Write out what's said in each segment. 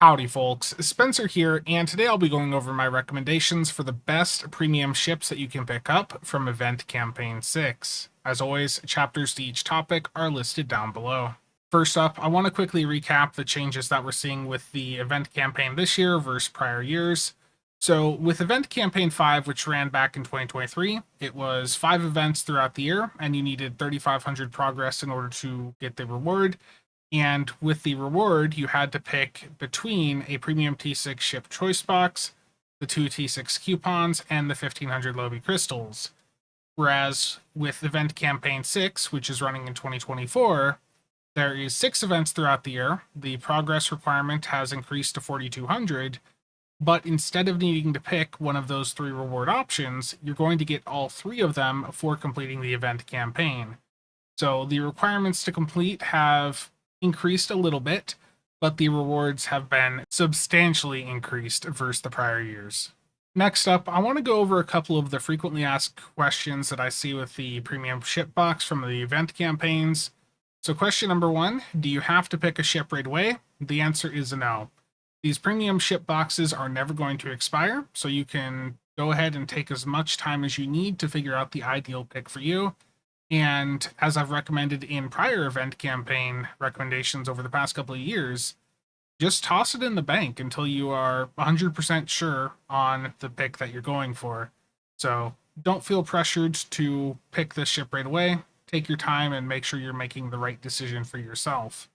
Howdy folks, Spencer here, and today I'll be going over my recommendations for the best premium ships that you can pick up from Event Campaign 6. As always, chapters to each topic are listed down below. First up, I want to quickly recap the changes that we're seeing with the Event Campaign this year versus prior years. So with Event Campaign 5, which ran back in 2023, it was 5 events throughout the year, and you needed 3,500 progress in order to get the reward. And with the reward, you had to pick between a premium T6 ship choice box, the 2 T6 coupons, and the 1,500 Lobby crystals. Whereas with Event Campaign 6, which is running in 2024, there is 6 events throughout the year. The progress requirement has increased to 4,200, but instead of needing to pick one of those 3 reward options, you're going to get all 3 of them for completing the event campaign. So the requirements to complete have increased a little bit, but the rewards have been substantially increased versus the prior years. Next up, I want to go over a couple of the frequently asked questions that I see with the premium ship box from the event campaigns. So question number 1, do you have to pick a ship right away? The answer is no. These premium ship boxes are never going to expire, so you can go ahead and take as much time as you need to figure out the ideal pick for you. And as I've recommended in prior event campaign recommendations over the past couple of years, just toss it in the bank until you are 100% sure on the pick that you're going for. So don't feel pressured to pick this ship right away. Take your time and make sure you're making the right decision for yourself.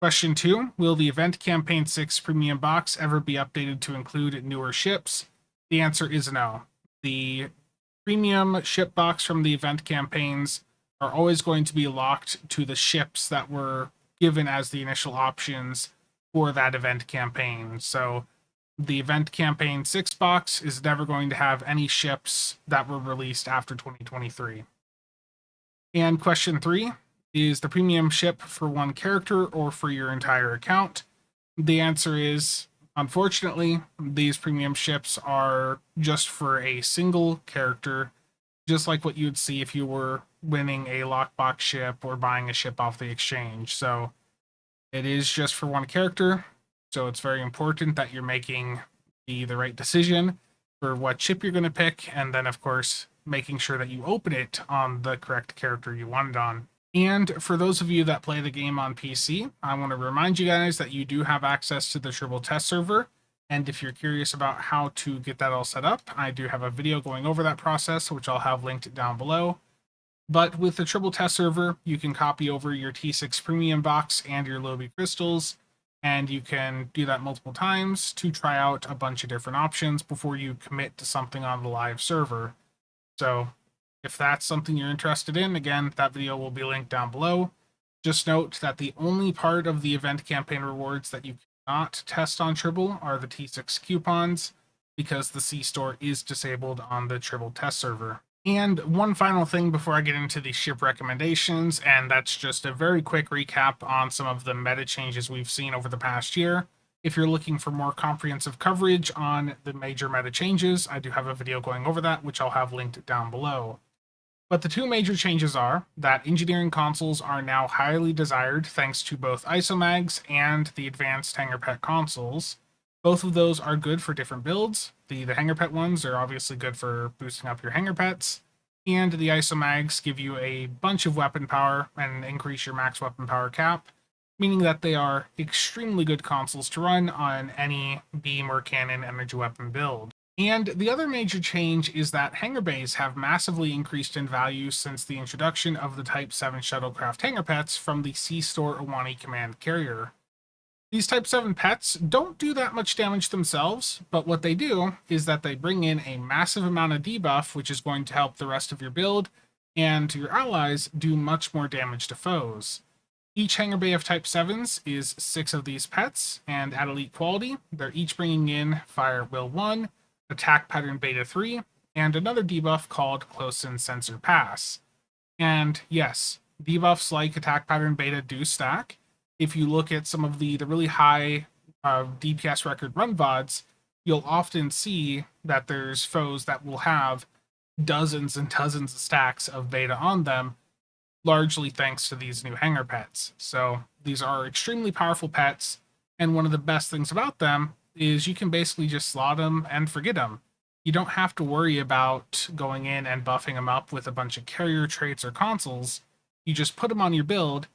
Question 2, will the Event Campaign 6 premium box ever be updated to include newer ships? The answer is no. The premium ship box from the event campaigns are always going to be locked to the ships that were given as the initial options for that event campaign. So the event campaign 6 box is never going to have any ships that were released after 2023. And question 3, is the premium ship for one character or for your entire account? The answer is, unfortunately, these premium ships are just for a single character, just like what you'd see if you were winning a lockbox ship or buying a ship off the exchange. So it is just for one character. So it's very important that you're making the right decision for what ship you're going to pick. And then, of course, making sure that you open it on the correct character you want it on. And for those of you that play the game on PC, I want to remind you guys that you do have access to the Tribble test server. And if you're curious about how to get that all set up, I do have a video going over that process, which I'll have linked down below. But with the Tribble test server, you can copy over your T6 premium box and your Lobby crystals, and you can do that multiple times to try out a bunch of different options before you commit to something on the live server. So if that's something you're interested in, again, that video will be linked down below. Just note that the only part of the event campaign rewards that you cannot test on Tribble are the T6 coupons, because the C-store is disabled on the Tribble test server. And one final thing before I get into the ship recommendations, and that's just a very quick recap on some of the meta changes we've seen over the past year. If you're looking for more comprehensive coverage on the major meta changes, I do have a video going over that, which I'll have linked down below. But the 2 major changes are that engineering consoles are now highly desired thanks to both ISOMags and the advanced Hanger Pet consoles. Both of those are good for different builds. The Hanger Pet ones are obviously good for boosting up your Hanger Pets, and the ISOMags give you a bunch of weapon power and increase your max weapon power cap, meaning that they are extremely good consoles to run on any beam or cannon energy weapon build. And the other major change is that hangar bays have massively increased in value since the introduction of the Type 7 shuttlecraft hangar pets from the C-Store Awani command carrier. These Type 7 pets don't do that much damage themselves, but what they do is that they bring in a massive amount of debuff, which is going to help the rest of your build, and your allies do much more damage to foes. Each hangar bay of Type 7s is 6 of these pets, and at elite quality, they're each bringing in Fire Will 1, Attack Pattern Beta 3, and another debuff called Close-In Sensor Pass. And yes, debuffs like Attack Pattern Beta do stack. If you look at some of the really high DPS record run VODs, you'll often see that there's foes that will have dozens and dozens of stacks of beta on them, largely thanks to these new hanger pets. So these are extremely powerful pets, And one of the best things about them is you can basically just slot them and forget them. You don't have to worry about going in and buffing them up with a bunch of carrier traits or consoles. You just put them on your build,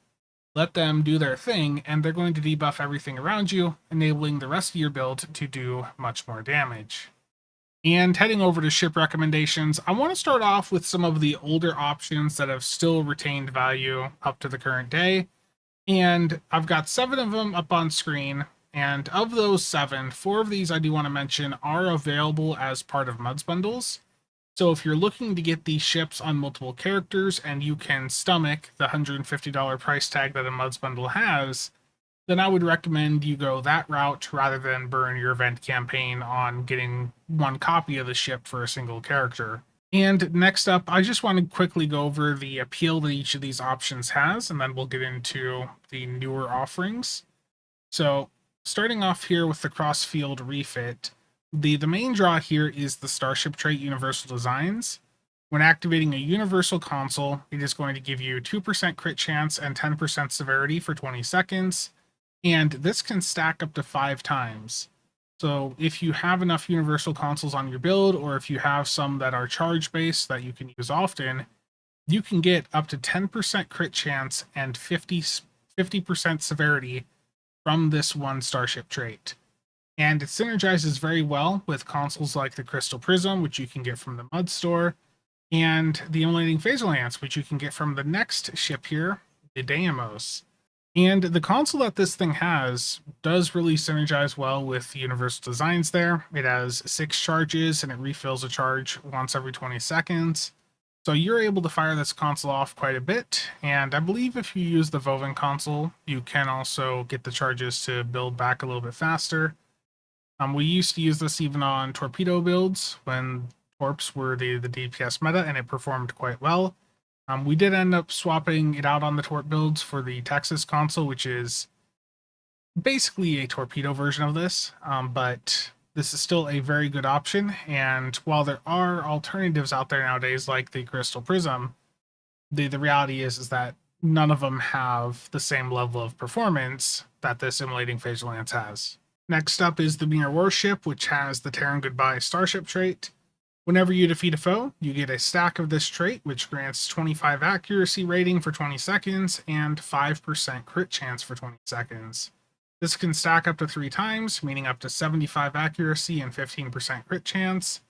let them do their thing, and they're going to debuff everything around you, enabling the rest of your build to do much more damage. And heading over to ship recommendations, I want to start off with some of the older options that have still retained value up to the current day. And I've got 7 of them up on screen. And of those 7, 4 of these I do want to mention are available as part of MUDs bundles. So if you're looking to get these ships on multiple characters and you can stomach the $150 price tag that a MUDs bundle has, then I would recommend you go that route rather than burn your event campaign on getting one copy of the ship for a single character. And next up, I just want to quickly go over the appeal that each of these options has, and then we'll get into the newer offerings. So starting off here with the cross-field refit, the main draw here is the Starship trait Universal Designs. When activating a Universal console, it is going to give you 2% crit chance and 10% severity for 20 seconds, and this can stack up to 5 times. So if you have enough Universal consoles on your build, or if you have some that are charge-based that you can use often, you can get up to 10% crit chance and 50% severity from this one Starship trait. And it synergizes very well with consoles like the Crystal Prism, which you can get from the MUD store, and the Emulating Phasal Lance, which you can get from the next ship here, the Deimos. And the console that this thing has does really synergize well with the Universal Designs there. It has 6 charges, and it refills a charge once every 20 seconds. So you're able to fire this console off quite a bit, and I believe if you use the Voven console, you can also get the charges to build back a little bit faster. We used to use this even on torpedo builds when torps were the DPS meta, and it performed quite well. We did end up swapping it out on the torp builds for the Texas console, which is basically a torpedo version of this, but this is still a very good option. And while there are alternatives out there nowadays, like the Crystal Prism, the reality is that none of them have the same level of performance that this Emulating Phasal Lance has. Next up is the Mirror Warship, which has the Terran Goodbye Starship trait. Whenever you defeat a foe, you get a stack of this trait, which grants 25 accuracy rating for 20 seconds and 5% crit chance for 20 seconds. This can stack up to 3 times, meaning up to 75 accuracy and 15% crit chance.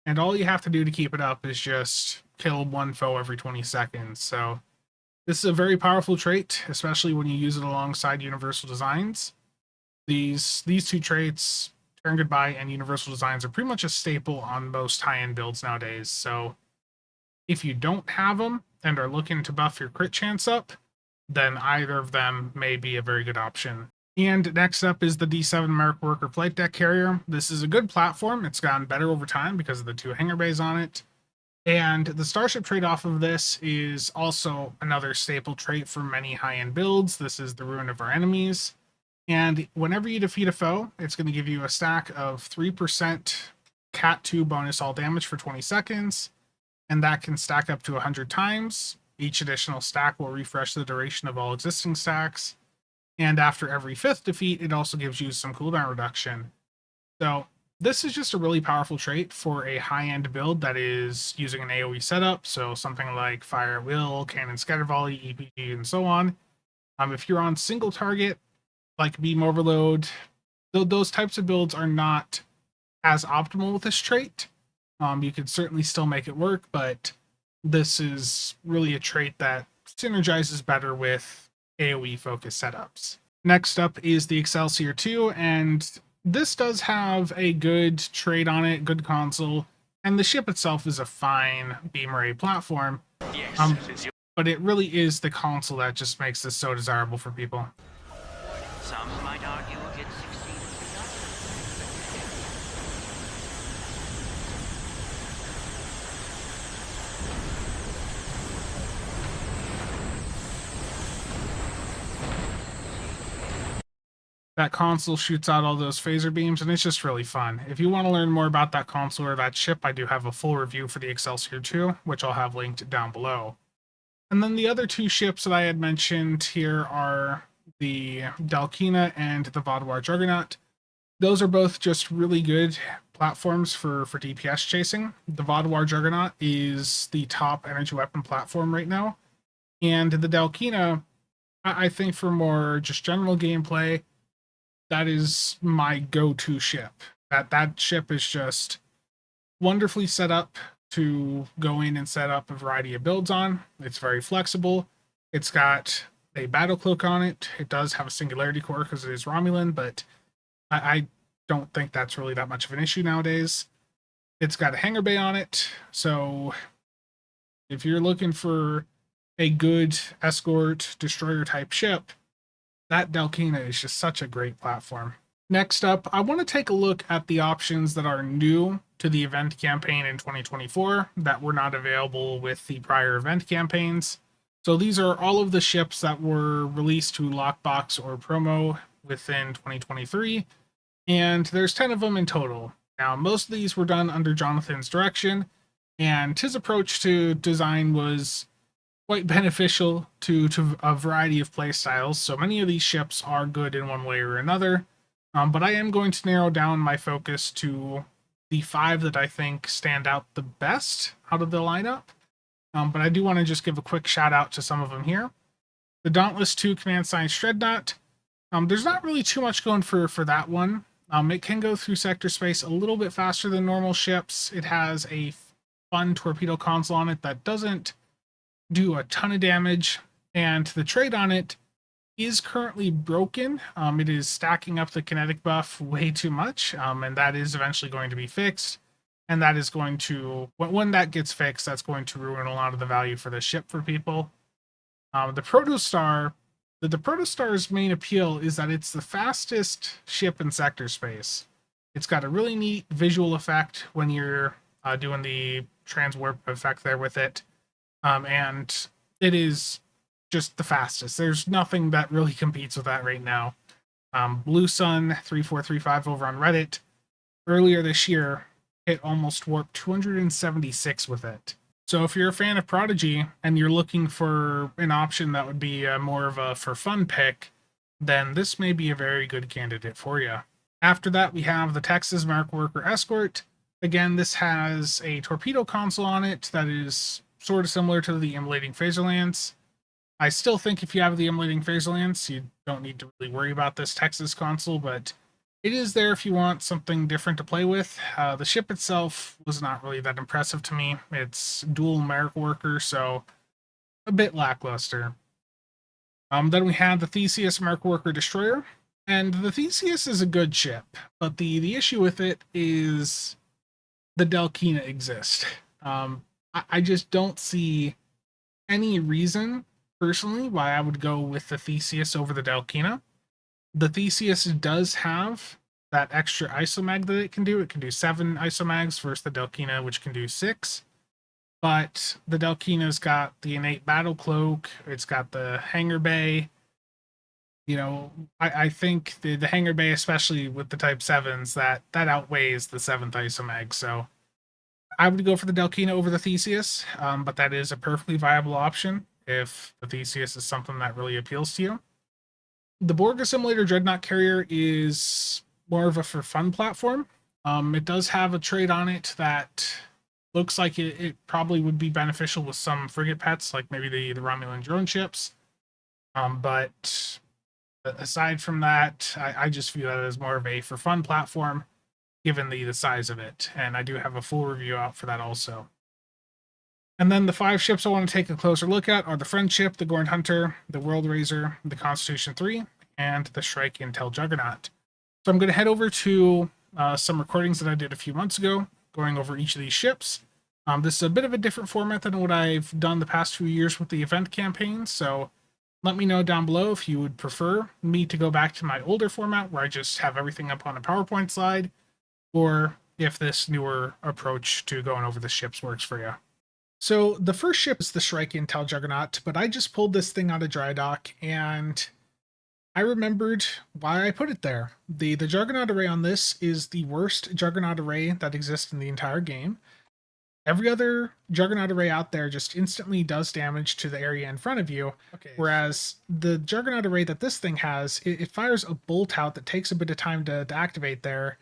And all you have to do to keep it up is just kill one foe every 20 seconds. So this is a very powerful trait, especially when you use it alongside Universal Designs. These 2 traits, Terran Goodbye and Universal Designs, are pretty much a staple on most high-end builds nowadays. So if you don't have them and are looking to buff your crit chance up, then either of them may be a very good option. And next up is the D7 American Worker Flight Deck Carrier. This is a good platform. It's gotten better over time because of the 2 hangar bays on it. And the Starship trait off of this is also another staple trait for many high-end builds. This is the Ruin of Our Enemies. And whenever you defeat a foe, it's going to give you a stack of 3% Cat 2 bonus all damage for 20 seconds, and that can stack up to 100 times. Each additional stack will refresh the duration of all existing stacks, and after every 5th defeat, it also gives you some cooldown reduction. So this is just a really powerful trait for a high-end build that is using an AoE setup, so something like Fire at Will, Cannon Scatter Volley, EPG, and so on. If you're on single target, like Beam Overload, those types of builds are not as optimal with this trait. You can certainly still make it work, but this is really a trait that synergizes better with AoE focused setups. Next up is the Excelsior 2, and this does have a good trait on it, good console, and the ship itself is a fine beam array platform. But it really is the console that just makes this so desirable for people. Some might argue it succeeded That console shoots out all those phaser beams, and it's just really fun. If you want to learn more about that console or that ship, I do have a full review for the Excelsior 2, which I'll have linked down below. And then the other 2 ships that I had mentioned here are the Dalkina and the Vaadwaur Juggernaut. Those are both just really good platforms for DPS chasing. The Vaadwaur Juggernaut is the top energy weapon platform right now. And the Dalkina, I think for more just general gameplay, that is my go-to ship. That ship is just wonderfully set up to go in and set up a variety of builds on. It's very flexible. It's got a battle cloak on it. It does have a singularity core because it is Romulan, but I don't think that's really that much of an issue nowadays. It's got a hangar bay on it, so if you're looking for a good escort destroyer type ship, that Dalkina is just such a great platform. Next up, I want to take a look at the options that are new to the event campaign in 2024 that were not available with the prior event campaigns. So these are all of the ships that were released to lockbox or promo within 2023, and there's 10 of them in total. Now, most of these were done under Jonathan's direction, and his approach to design was quite beneficial to a variety of play styles. So many of these ships are good in one way or another, but I am going to narrow down my focus to the 5 that I think stand out the best out of the lineup. But I do want to just give a quick shout out to some of them here. The Dauntless 2 Command Science Dreadnought. There's not really too much going for that one. It can go through sector space a little bit faster than normal ships. It has a fun torpedo console on it that doesn't do a ton of damage, and the trade on it is currently broken. It is stacking up the kinetic buff way too much, and that is eventually going to be fixed. And that is going to, when that gets fixed, that's going to ruin a lot of the value for the ship for people. The Protostar, the Protostar's main appeal is that it's the fastest ship in sector space. It's got a really neat visual effect when you're doing the transwarp effect there with it. And it is just the fastest. There's nothing that really competes with that right now. Blue Sun 3435 over on Reddit earlier this year hit almost warp 276 with it. So if you're a fan of Prodigy and you're looking for an option that would be more of a for fun pick, then this may be a very good candidate for you. After that, we have the Texas Merc Worker Escort. Again, this has a torpedo console on it that is sort of similar to the Immolating Phaser Lance. I still think if you have the Immolating Phaser Lance, you don't need to really worry about this Texas console, but it is there if you want something different to play with. The ship itself was not really that impressive to me. It's dual Merc Worker, so a bit lackluster. Then we have the Theseus Merc Worker Destroyer, and the Theseus is a good ship, but the issue with it is the Dalkina exists. I just don't see any reason, personally, why I would go with the Theseus over the Dalkina. The Theseus does have that extra isomag that it can do. It can do 7 isomags versus the Dalkina, which can do 6. But the Dalkina's got the innate battle cloak. It's got the hangar bay. You know, I think the hangar bay, especially with the Type 7s, that outweighs the 7th isomag. So I would go for the Dalkina over the Theseus, but that is a perfectly viable option if the Theseus is something that really appeals to you. The Borg Assimilator Dreadnought Carrier is more of a for fun platform. It does have a trait on it that looks like it probably would be beneficial with some frigate pets, like maybe the Romulan drone ships. But aside from that, I just view that as more of a for fun platform, given the size of it. And I do have a full review out for that also. And then the 5 ships I want to take a closer look at are the Friendship, the Gorn Hunter, the World Razer, the Constitution 3, and the Shrike Intel Juggernaut. So I'm going to head over to some recordings that I did a few months ago, going over each of these ships. This is a bit of a different format than what I've done the past few years with the event campaigns, so let me know down below if you would prefer me to go back to my older format where I just have everything up on a PowerPoint slide, or if this newer approach to going over the ships works for you. So the first ship is the Shrike Intel Juggernaut, but I just pulled this thing out of dry dock and I remembered why I put it there. The Juggernaut array on this is the worst Juggernaut array that exists in the entire game. Every other Juggernaut array out there just instantly does damage to the area in front of you. Okay, whereas the Juggernaut array that this thing has, it fires a bolt out that takes a bit of time to activate there,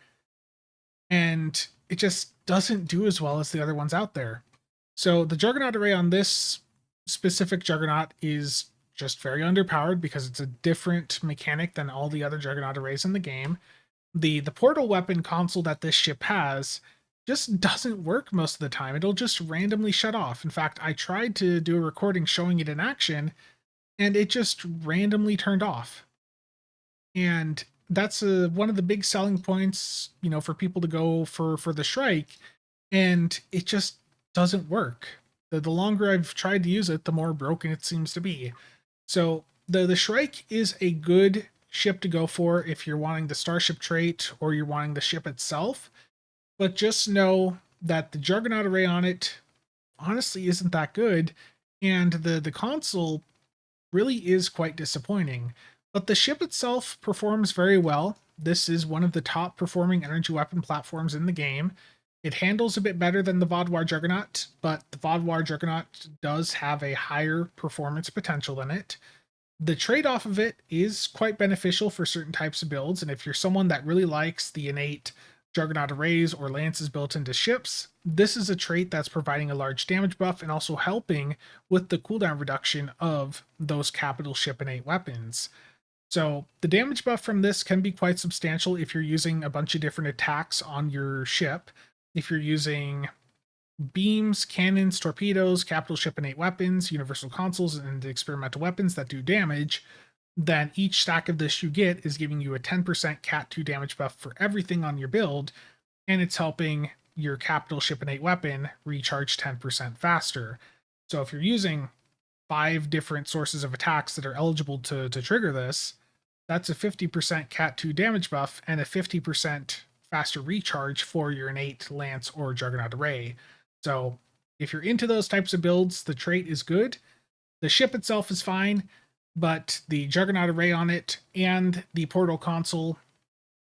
and it just doesn't do as well as the other ones out there. So the Juggernaut array on this specific Juggernaut is just very underpowered because it's a different mechanic than all the other Juggernaut arrays in the game. The portal weapon console that this ship has just doesn't work most of the time. It'll just randomly shut off. In fact, I tried to do a recording showing it in action, and it just randomly turned off. And that's one of the big selling points, for people to go for the Shrike, and it just doesn't work. The longer I've tried to use it, the more broken it seems to be. So the Shrike is a good ship to go for if you're wanting the Starship trait or you're wanting the ship itself. But just know that the Juggernaut array on it honestly isn't that good, and the console really is quite disappointing. But the ship itself performs very well. This is one of the top performing energy weapon platforms in the game. It handles a bit better than the Vaudoir Juggernaut, but the Vaudoir Juggernaut does have a higher performance potential than it. The trade-off of it is quite beneficial for certain types of builds, and if you're someone that really likes the innate Juggernaut arrays or lances built into ships, this is a trait that's providing a large damage buff and also helping with the cooldown reduction of those capital ship innate weapons. So the damage buff from this can be quite substantial if you're using a bunch of different attacks on your ship. If you're using beams, cannons, torpedoes, capital ship innate weapons, universal consoles, and experimental weapons that do damage, then each stack of this you get is giving you a 10% Cat 2 damage buff for everything on your build, and it's helping your capital ship innate weapon recharge 10% faster. So if you're using 5 different sources of attacks that are eligible to trigger this, that's a 50% Cat 2 damage buff and a 50% faster recharge for your innate Lance or Juggernaut array. So if you're into those types of builds, the trait is good. The ship itself is fine, but the Juggernaut array on it and the portal console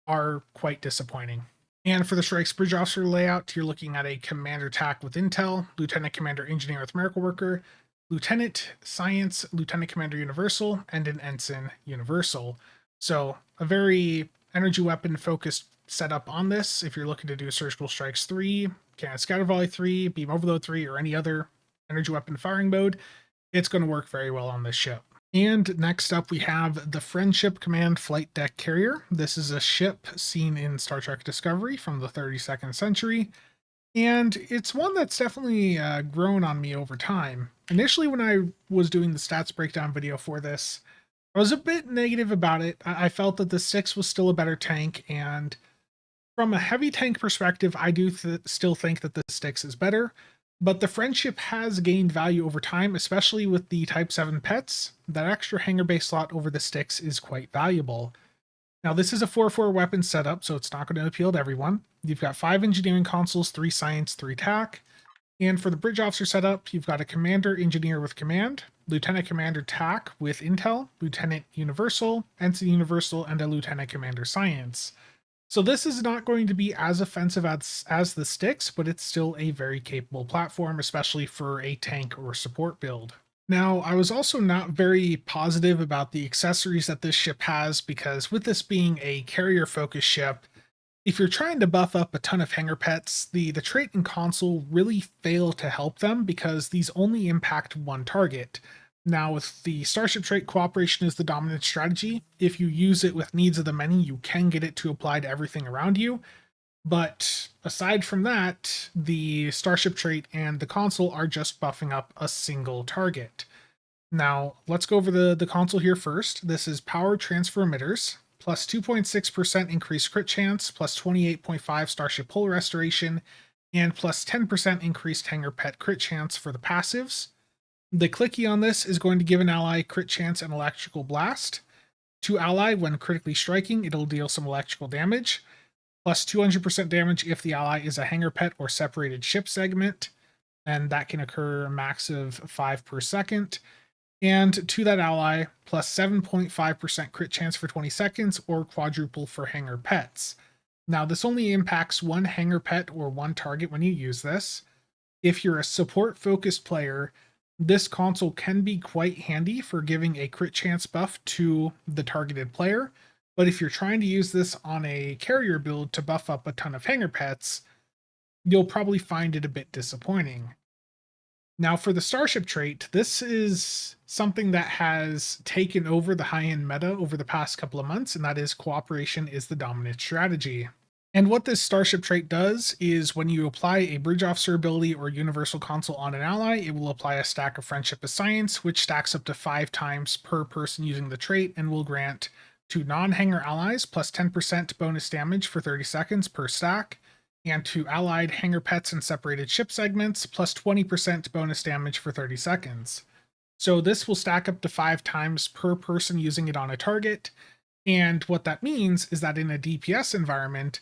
are quite disappointing. And for the Shrike's Bridge Officer layout, you're looking at a Commander Tac with Intel, Lieutenant Commander Engineer with Miracle Worker, Lieutenant Science, Lieutenant Commander Universal, and an Ensign Universal. So a very energy weapon focused setup on this. If you're looking to do Surgical Strikes 3, Cannon Scatter Volley 3, Beam Overload 3, or any other energy weapon firing mode, it's going to work very well on this ship. And next up, we have the Friendship Command Flight Deck Carrier. This is a ship seen in Star Trek Discovery from the 32nd century, and it's one that's definitely grown on me over time. Initially, when I was doing the stats breakdown video for this, I was a bit negative about it. I felt that the 6 was still a better tank, and from a heavy tank perspective, I do still think that the Styx is better. But the Friendship has gained value over time, especially with the Type 7 pets. That extra hangar base slot over the Styx is quite valuable. Now, this is a 4-4 weapon setup, so it's not going to appeal to everyone. You've got 5 engineering consoles, 3 science, 3 tac. And for the Bridge Officer setup, you've got a Commander Engineer with Command, Lieutenant Commander TAC with Intel, Lieutenant Universal, Ensign Universal, and a Lieutenant Commander Science. So this is not going to be as offensive as the Styx, but it's still a very capable platform, especially for a tank or support build. Now, I was also not very positive about the accessories that this ship has, because with this being a carrier-focused ship, if you're trying to buff up a ton of hangar pets, the trait and console really fail to help them because these only impact one target. Now, with the Starship trait, cooperation is the dominant strategy. If you use it with needs of the many, you can get it to apply to everything around you. But aside from that, the Starship trait and the console are just buffing up a single target. Now, let's go over the console here first. This is Power Transfer Emitters, plus 2.6% increased crit chance, plus 28.5 Starship Hull Restoration, and plus 10% increased Hangar Pet crit chance for the passives. The clicky on this is going to give an ally crit chance and electrical blast. To ally, when critically striking, it'll deal some electrical damage, plus 200% damage if the ally is a hangar pet or separated ship segment, and that can occur a max of 5 per second. And to that ally, plus 7.5% crit chance for 20 seconds, or quadruple for hangar pets. Now, this only impacts one hangar pet or one target when you use this. If you're a support-focused player, this console can be quite handy for giving a crit chance buff to the targeted player, but if you're trying to use this on a carrier build to buff up a ton of hanger pets, you'll probably find it a bit disappointing. Now, for the Starship trait, this is something that has taken over the high-end meta over the past couple of months, and that is cooperation is the dominant strategy. And what this Starship trait does is when you apply a Bridge Officer ability or Universal Console on an ally, it will apply a stack of Friendship of Science, which stacks up to 5 times per person using the trait and will grant to non-hanger allies plus 10% bonus damage for 30 seconds per stack, and to allied hanger pets and separated ship segments plus 20% bonus damage for 30 seconds. So this will stack up to 5 times per person using it on a target. And what that means is that in a DPS environment,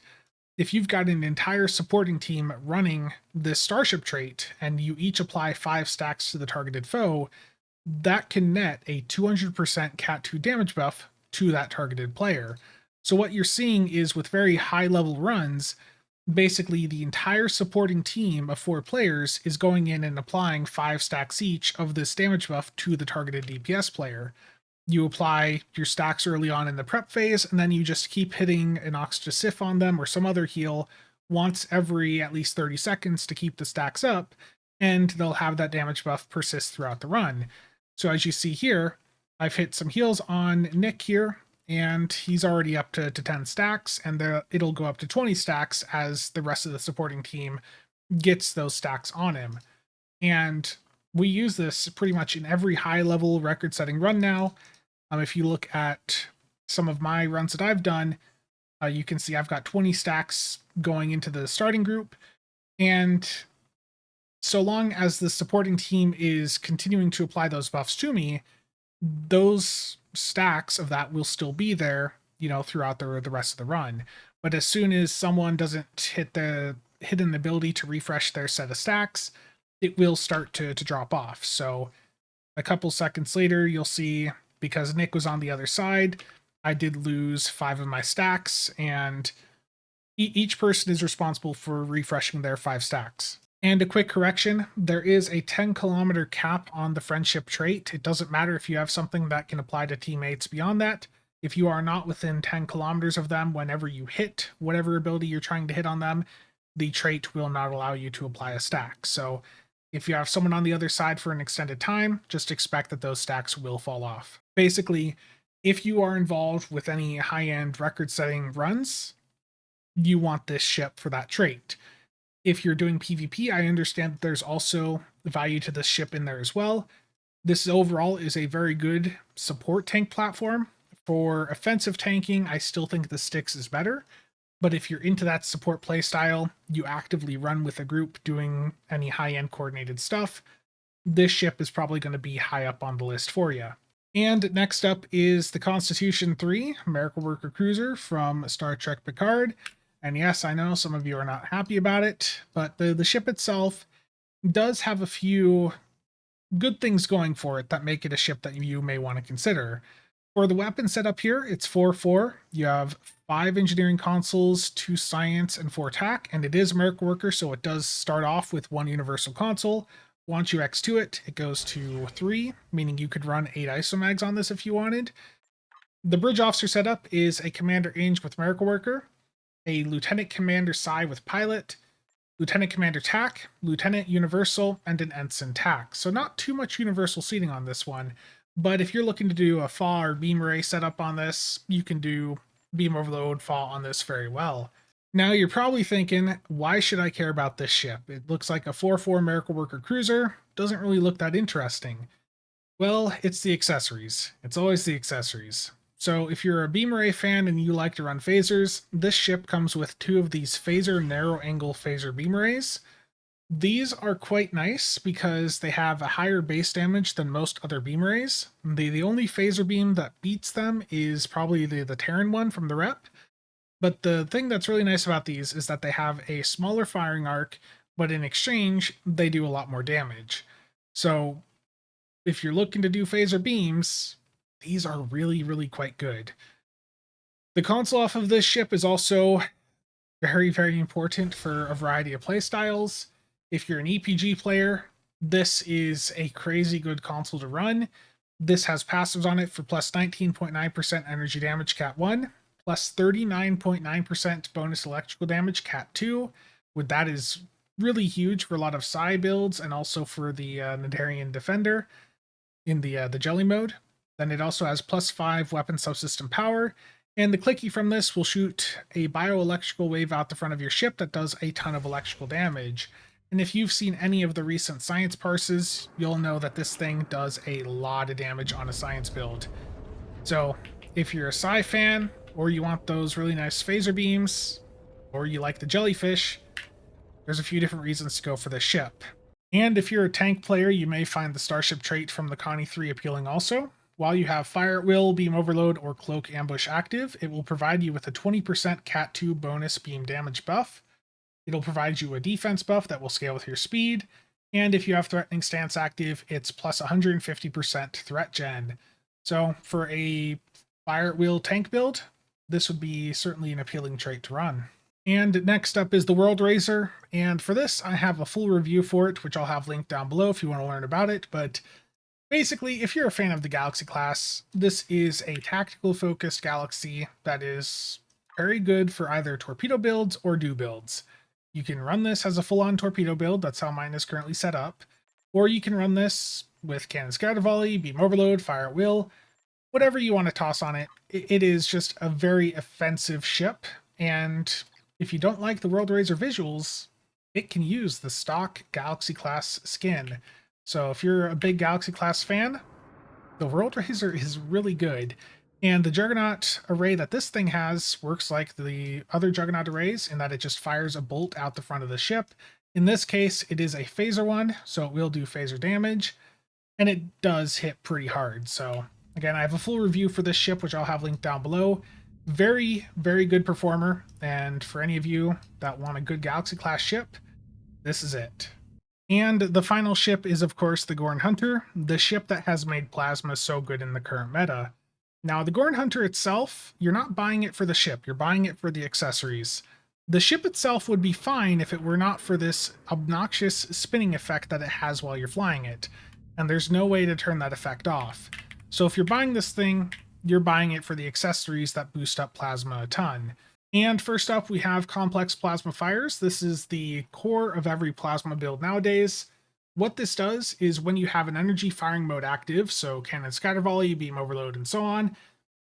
if you've got an entire supporting team running this Starship trait and you each apply 5 stacks to the targeted foe, that can net a 200% Cat 2 damage buff to that targeted player. So what you're seeing is with very high level runs, basically the entire supporting team of 4 players is going in and applying 5 stacks each of this damage buff to the targeted DPS player. You apply your stacks early on in the prep phase, and then you just keep hitting an Oxygen on them or some other heal once every at least 30 seconds to keep the stacks up, and they'll have that damage buff persist throughout the run. So as you see here, I've hit some heals on Nick here, and he's already up to 10 stacks, and it'll go up to 20 stacks as the rest of the supporting team gets those stacks on him. And we use this pretty much in every high-level record-setting run now. If you look at some of my runs that I've done, you can see I've got 20 stacks going into the starting group. And so long as the supporting team is continuing to apply those buffs to me, those stacks of that will still be there, throughout the rest of the run. But as soon as someone doesn't hit an ability to refresh their set of stacks, it will start to drop off. So a couple seconds later, you'll see, because Nick was on the other side, I did lose 5 of my stacks, and each person is responsible for refreshing their 5 stacks. And a quick correction, there is a 10-kilometer cap on the friendship trait. It doesn't matter if you have something that can apply to teammates beyond that. If you are not within 10 kilometers of them, whenever you hit whatever ability you're trying to hit on them, the trait will not allow you to apply a stack. So if you have someone on the other side for an extended time, just expect that those stacks will fall off. Basically, if you are involved with any high-end record-setting runs, you want this ship for that trait. If you're doing PvP, I understand that there's also value to this ship in there as well. This overall is a very good support tank platform. For offensive tanking, I still think the Styx is better. But if you're into that support playstyle, you actively run with a group doing any high-end coordinated stuff, this ship is probably going to be high up on the list for you. And next up is the Constitution 3 Miracle Worker Cruiser from Star Trek Picard. And yes, I know some of you are not happy about it, but the ship itself does have a few good things going for it that make it a ship that you may want to consider. For the weapon setup here, it's 4-4. You have 5 engineering consoles, 2 science, and 4 attack, and it is Miracle Worker, so it does start off with 1 universal console. Once you X to it, it goes to 3, meaning you could run 8 isomags on this if you wanted. The Bridge Officer setup is a Commander Inge with Miracle Worker, a Lieutenant Commander Psi with Pilot, Lieutenant Commander TAC, Lieutenant Universal, and an Ensign TAC. So not too much universal seating on this one, but if you're looking to do a FA or beam array setup on this, you can do beam overload FA on this very well. Now you're probably thinking, why should I care about this ship? It looks like a 4-4 Miracle Worker cruiser, doesn't really look that interesting. Well, it's the accessories. It's always the accessories. So if you're a beam array fan and you like to run phasers, this ship comes with 2 of these phaser narrow angle phaser beam arrays. These are quite nice because they have a higher base damage than most other beam arrays. The only phaser beam that beats them is probably the Terran one from the rep. But the thing that's really nice about these is that they have a smaller firing arc, but in exchange, they do a lot more damage. So if you're looking to do phaser beams, these are really, really quite good. The console off of this ship is also very, very important for a variety of playstyles. If you're an EPG player, this is a crazy good console to run. This has passives on it for plus 19.9% energy damage Cat 1, plus 39.9% bonus electrical damage Cat 2. With that is really huge for a lot of Psy builds and also for the Nadarian Defender in the Jelly mode. Then it also has plus 5 weapon subsystem power, and the clicky from this will shoot a bioelectrical wave out the front of your ship that does a ton of electrical damage. And if you've seen any of the recent science parses, you'll know that this thing does a lot of damage on a science build. So if you're a Psy fan, or you want those really nice phaser beams, or you like the jellyfish, there's a few different reasons to go for this ship. And if you're a tank player, you may find the Starship trait from the Connie 3 appealing also. While you have Fire at Will, Beam Overload, or Cloak Ambush active, it will provide you with a 20% Cat 2 bonus beam damage buff. It'll provide you a defense buff that will scale with your speed, and if you have Threatening Stance active, it's plus 150% threat gen. So for a Fire at Will tank build, this would be certainly an appealing trait to run. And next up is the World Razer, and for this I have a full review for it, which I'll have linked down below if you want to learn about it, but basically, if you're a fan of the Galaxy class, this is a tactical-focused Galaxy that is very good for either torpedo builds or dew builds. You can run this as a full-on torpedo build, that's how mine is currently set up, or you can run this with Cannon Scatter Volley, Beam Overload, Fire at Will, whatever you want to toss on it. It is just a very offensive ship, and if you don't like the World Razer visuals, it can use the stock Galaxy class skin. So if you're a big Galaxy class fan, the World Razer is really good. And the Juggernaut array that this thing has works like the other Juggernaut arrays in that it just fires a bolt out the front of the ship. In this case, it is a phaser one, so it will do phaser damage, and it does hit pretty hard. So again, I have a full review for this ship, which I'll have linked down below. Very, very good performer, and for any of you that want a good Galaxy class ship, this is it. And the final ship is, of course, the Gorn Hunter, the ship that has made Plasma so good in the current meta. Now, the Gorn Hunter itself, you're not buying it for the ship, you're buying it for the accessories. The ship itself would be fine if it were not for this obnoxious spinning effect that it has while you're flying it, and there's no way to turn that effect off. So if you're buying this thing, you're buying it for the accessories that boost up Plasma a ton. And first up, we have Complex Plasma Fires. This is the core of every Plasma build nowadays. What this does is when you have an energy firing mode active, so Cannon Scatter Volley, Beam Overload, and so on,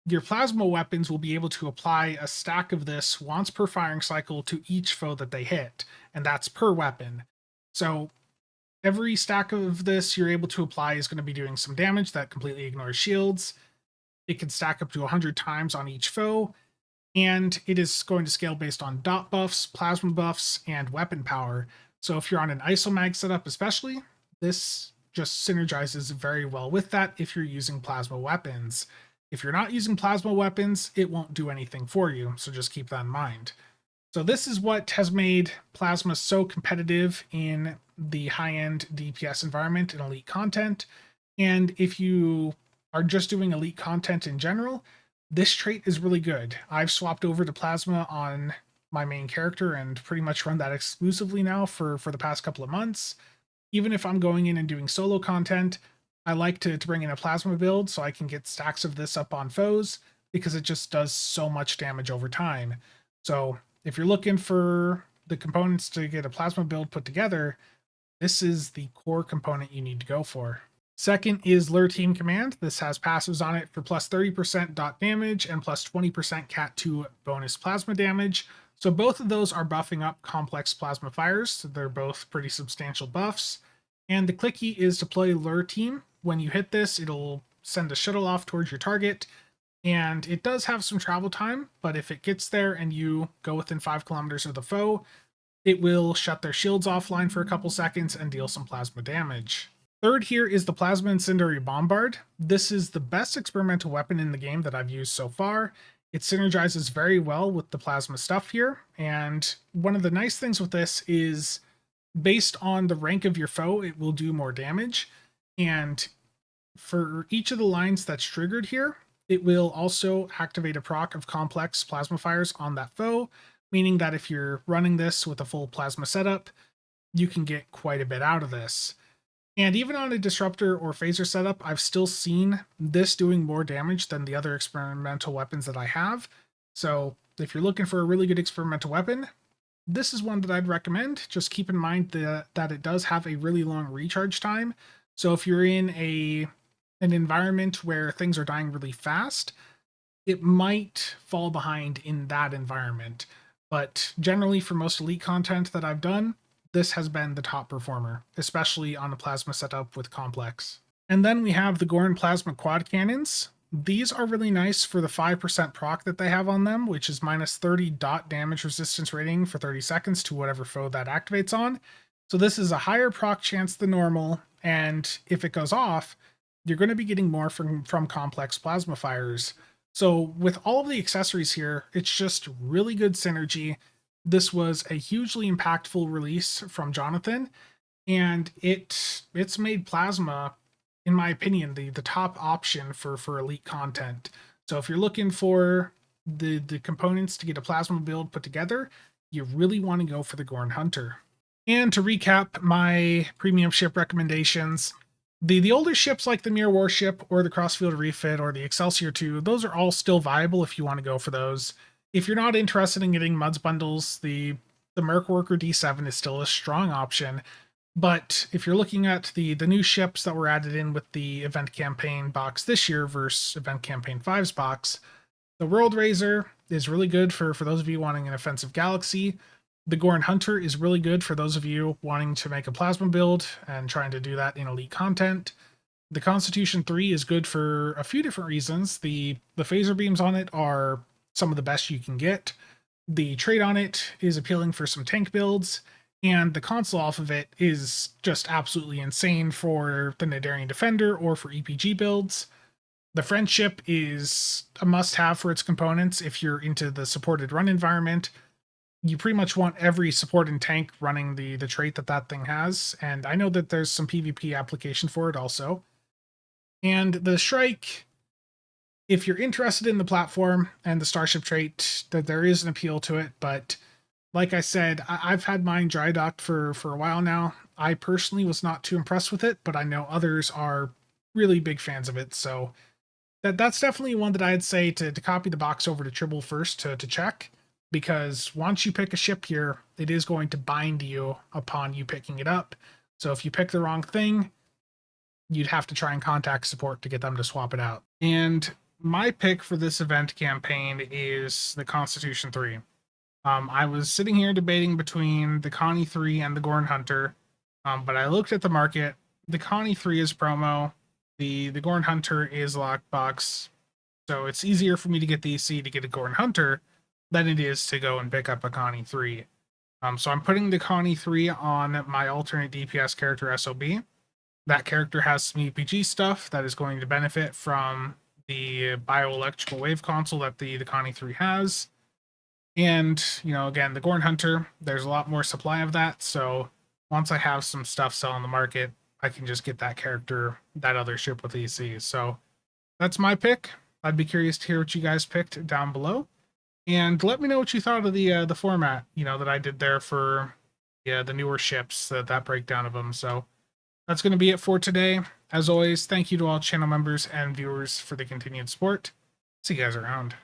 your Plasma weapons will be able to apply a stack of this once per firing cycle to each foe that they hit, and that's per weapon. So every stack of this you're able to apply is going to be doing some damage that completely ignores shields. It can stack up to 100 times on each foe, and it is going to scale based on dot buffs, plasma buffs, and weapon power. So if you're on an isomag setup especially, this just synergizes very well with that if you're using plasma weapons. If you're not using plasma weapons, it won't do anything for you, so just keep that in mind. So this is what has made Plasma so competitive in the high-end DPS environment and elite content. And if you are just doing elite content in general, this trait is really good. I've swapped over to Plasma on my main character and pretty much run that exclusively now for the past couple of months. Even if I'm going in and doing solo content, I like to bring in a Plasma build so I can get stacks of this up on foes because it just does so much damage over time. So if you're looking for the components to get a Plasma build put together, this is the core component you need to go for. Second is Lure Team Command. This has passives on it for plus 30% dot damage and plus 20% Cat 2 bonus plasma damage. So both of those are buffing up complex plasma fires. So they're both pretty substantial buffs. And the clicky is deploy Lure Team. When you hit this, it'll send a shuttle off towards your target. And it does have some travel time, but if it gets there and you go within 5 kilometers of the foe, it will shut their shields offline for a couple seconds and deal some plasma damage. Third here is the Plasma Incendiary Bombard. This is the best experimental weapon in the game that I've used so far. It synergizes very well with the plasma stuff here, and one of the nice things with this is based on the rank of your foe, it will do more damage, and for each of the lines that's triggered here, it will also activate a proc of complex plasma fires on that foe, meaning that if you're running this with a full plasma setup, you can get quite a bit out of this. And even on a disruptor or phaser setup, I've still seen this doing more damage than the other experimental weapons that I have. So if you're looking for a really good experimental weapon, this is one that I'd recommend. Just keep in mind that it does have a really long recharge time. So if you're in an environment where things are dying really fast, it might fall behind in that environment. But generally, for most elite content that I've done, this has been the top performer, especially on a plasma setup with complex. And then we have the Gorn plasma quad cannons. These are really nice for the 5% proc that they have on them, which is minus 30 dot damage resistance rating for 30 seconds to whatever foe that activates on. So this is a higher proc chance than normal, and if it goes off, you're going to be getting more from complex plasma fires. So with all of the accessories here, it's just really good synergy. This was a hugely impactful release from Jonathan, and it's made plasma, in my opinion, the top option for elite content. So if you're looking for the components to get a plasma build put together, you really want to go for the Gorn Hunter. And to recap my premium ship recommendations, the older ships like the Mirror Warship or the Crossfield Refit or the Excelsior 2, those are all still viable if you want to go for those. If you're not interested in getting Muds bundles, the Merc Worker D7 is still a strong option. But if you're looking at the new ships that were added in with the Event Campaign box this year versus Event Campaign 5's box, the World Razer is really good for those of you wanting an offensive galaxy. The Gorn Hunter is really good for those of you wanting to make a plasma build and trying to do that in elite content. The Constitution 3 is good for a few different reasons. The phaser beams on it are some of the best you can get. The trade on it is appealing for some tank builds, and the console off of it is just absolutely insane for the Nadarian Defender or for EPG builds. The Friendship is a must-have for its components if you're into the supported run environment. You pretty much want every support and tank running the trait that thing has, and I know that there's some PvP application for it also. And the Shrike, if you're interested in the platform and the Starship trait, that there is an appeal to it, but like I said, I've had mine dry docked for a while now. I personally was not too impressed with it, but I know others are really big fans of it, so that's definitely one that I'd say to copy the box over to Tribble first to check, because once you pick a ship here, it is going to bind you upon you picking it up. So if you pick the wrong thing, you'd have to try and contact support to get them to swap it out. And my pick for this event campaign is the Constitution 3. I was sitting here debating between the Connie 3 and the Gorn Hunter, but I looked at the market. The Connie 3 is promo. The Gorn Hunter is lockbox. So it's easier for me to get the EC to get a Gorn Hunter than it is to go and pick up a Connie 3. So I'm putting the Connie 3 on my alternate DPS character SOB. That character has some EPG stuff that is going to benefit from the bioelectrical wave console that the Connie 3 has. And, again, the Gorn Hunter, there's a lot more supply of that, so once I have some stuff sell on the market, I can just get that character, that other ship with EC. So that's my pick. I'd be curious to hear what you guys picked down below. And let me know what you thought of the format, that I did there for the newer ships, that breakdown of them. So that's going to be it for today. As always, thank you to all channel members and viewers for the continued support. See you guys around.